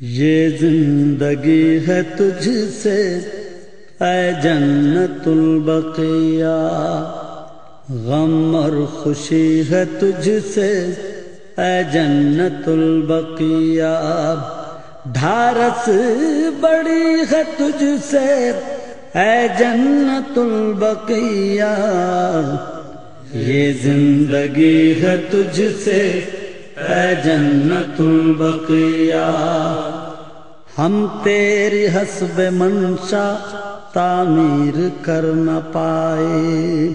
یہ زندگی ہے تجھ سے اے جنت البقیہ، غم اور خوشی ہے تجھ سے اے جنت البقیہ، ڈھارس بڑی ہے تجھ سے اے جنت البقیہ، یہ زندگی ہے تجھ سے اے جنت البقیہ، ہم تیری حسب منشا تعمیر کر نہ پائے،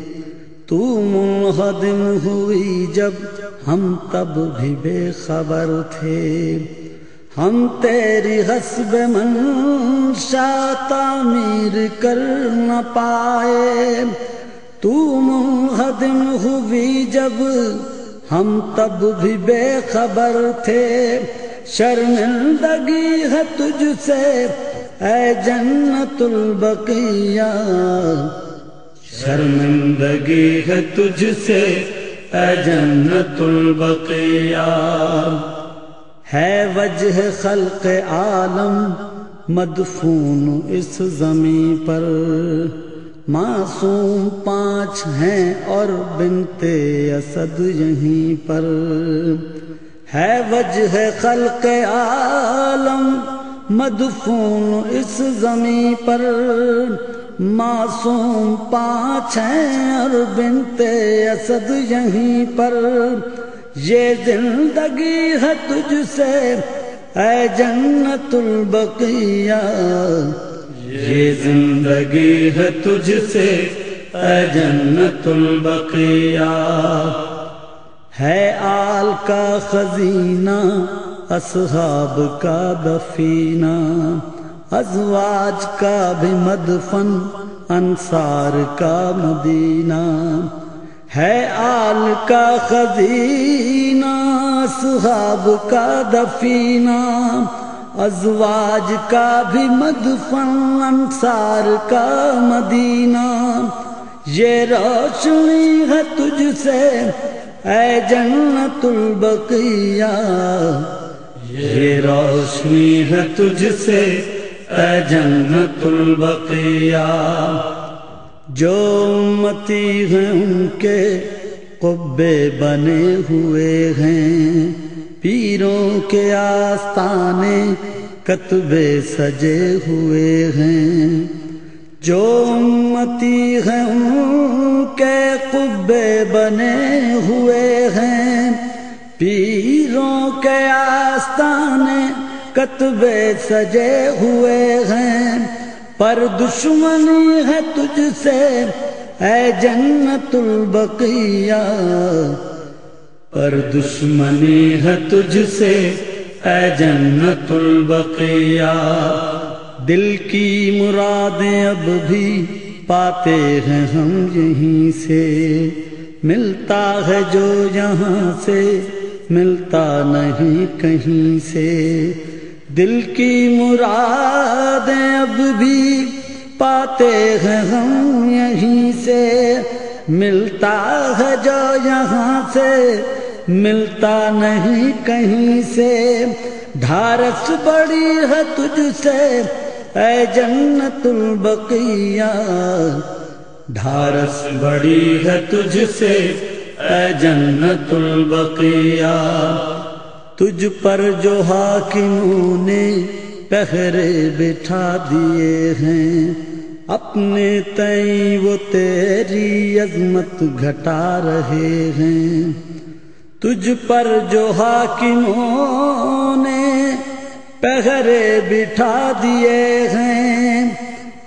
تو منہدم ہوئی جب ہم تب بھی بے خبر تھے، ہم تیری حسب منشا تعمیر کر نہ پائے، تو منہدم ہوئی جب ہم تب بھی بے خبر تھے، شرمندگی ہے تجھ سے اے جنت البقیہ، شرمندگی ہے تجھ سے اے جنت البقیہ، ہے وجہ خلق عالم مدفون اس زمین پر، معصوم 5 ہیں اور بنت اسد یہیں پر، ہے وجہ خلق عالم مدفون اس زمین پر، معصوم 5 ہیں اور بنت اسد یہیں پر، یہ زندگی ہے تجھ سے اے جنت البقیہ، یہ زندگی ہے تجھ سے اے جنت البقیہ، ہے آل کا خزینہ اصحاب کا دفینہ، ازواج کا بھی مدفن انصار کا مدینہ، ہے آل کا خزینہ اصحاب کا دفینہ، ازواج کا بھی مدفن انصار کا مدینہ، یہ روشنی ہے تجھ سے اے جنت البقیہ، یہ روشنی ہے تجھ سے اے جنت البقیہ، جو امتی ہیں ان کے قبے بنے ہوئے ہیں، پیروں کے آستانے کتبے سجے ہوئے ہیں، جو امتی ہیں ان کے قبے بنے ہوئے ہیں، پیروں کے آستانے کتبے سجے ہوئے ہیں، پر دشمنی ہے تجھ سے اے جنت البقیہ، پر دشمنی ہے تجھ سے اے جنت البقیہ، دل کی مرادیں اب بھی پاتے ہیں ہم یہیں سے، ملتا ہے جو یہاں سے ملتا نہیں کہیں سے، دل کی مرادیں اب بھی پاتے ہیں ہم یہیں سے، ملتا ہے جو یہاں سے ملتا نہیں کہیں سے، ڈھارس بڑی ہے تجھ سے اے جنت البقیہ، ڈھارس بڑی ہے تجھ سے اے جنت البقیہ، تجھ پر جو حاکموں نے پہرے بٹھا دیے ہیں، اپنے تئیں وہ تیری عظمت گھٹا رہے ہیں، تجھ پر جو حاکموں نے پہرے بٹھا دیے ہیں،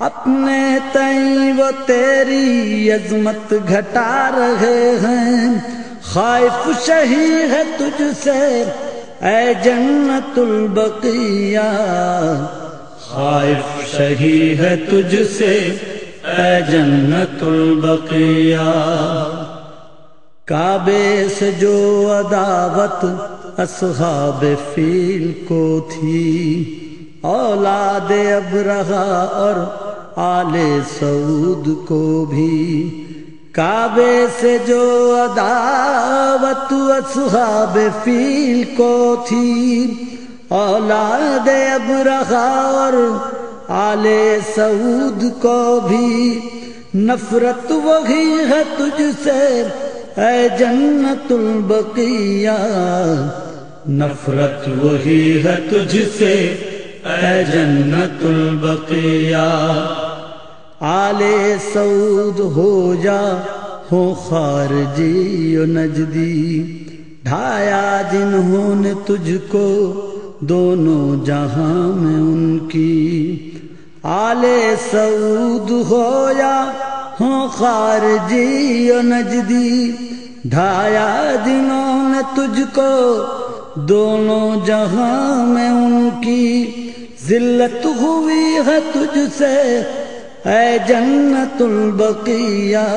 اپنے تئیں وہ تیری عظمت گھٹا رہے ہیں، خائف شہی ہے تجھ سے اے جنت البقیہ، خائف شہی ہے تجھ سے اے جنت البقیہ، کعبے سے جو عداوت اصحاب فیل کو تھی، اولاد ابرہہ اور آل سعود کو بھی، کعبے سے جو عداوت اصحاب فیل کو تھی، اولاد ابرہا اور آل سعود کو بھی نفرت وہی ہے تجھ سے اے جنت البقیہ، نفرت وہی ہے تجھ سے اے جنت البقیہ۔ آل سعود ہو جا ہو خارجی و نجدی، ڈھایا جنہوں نے تجھ کو دونوں جہاں میں ان کی۔ آل سعود ہو یا ہو خارجی و نجدی، ڈھایا جنہوں نے تجھ کو دونوں جہاں میں ان کی۔ ذلت ہوئی ہے تجھ سے اے جنت البقیہ،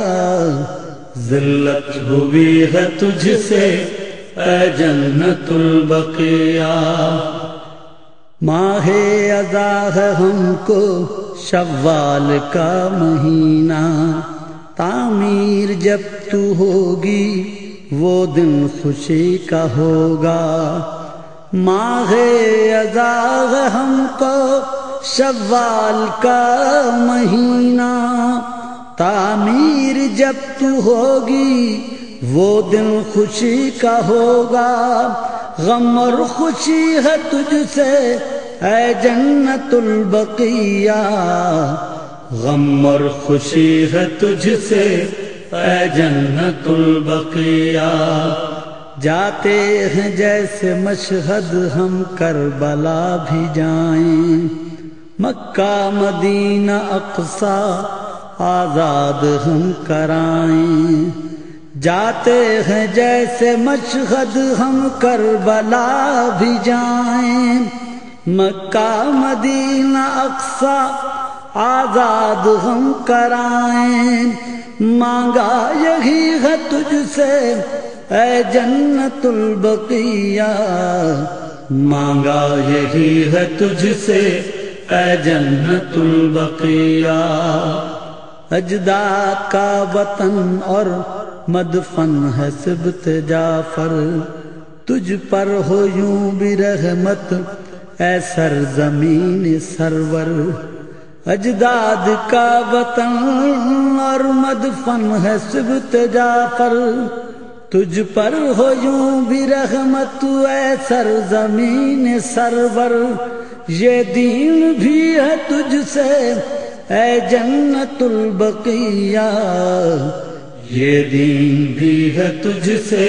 ذلت ہوئی ہے تجھ سے اے جنت البقیہ۔ ماہ اذا ہے ہم کو شوال کا مہینہ، تعمیر جب تو ہوگی وہ دن خوشی کا ہوگا۔ ماہ اذا ہے ہم کو شوال کا مہینہ، تعمیر جب تو ہوگی وہ دن خوشی کا ہوگا۔ غم اور خوشی ہے تجھ سے اے جنت البقیہ، غم اور خوشی ہے تجھ سے اے جنت البقیہ۔ جاتے ہیں جیسے مشہد ہم کربلا بھی جائیں، مکہ مدینہ اقصی آزاد ہم کرائیں۔ جاتے ہیں جیسے مشہد ہم کربلا بھی جائیں، مکہ مدینہ اقصی آزاد ہم کرائیں۔ مانگا یہی ہے تجھ سے اے جنت البقیہ، مانگا یہی ہے تجھ سے اے جنت البقیہ۔ اجداد کا وطن اور مدفن ہے سبط جعفر، تجھ پر ہو یوں بھی رحمت اے سرزمین سرور۔ اجداد کا وطن اور مدفن ہے سبط جعفر، تجھ پر ہو یوں بھی رحمت اے سرزمین سرور۔ یہ دین بھی ہے تجھ سے اے جنت البقیہ، یہ دین بھی ہے تجھ سے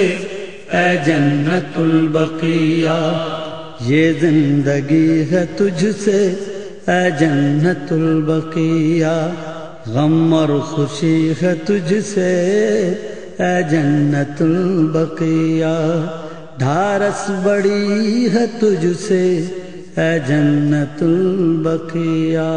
اے جنت البقیہ۔ یہ زندگی ہے تجھ سے اے جنت البقیہ، غم اور خوشی ہے تجھ سے اے جنت البقیہ۔ ڈھارس بڑی ہے تجھ سے اے جنت البقیہ۔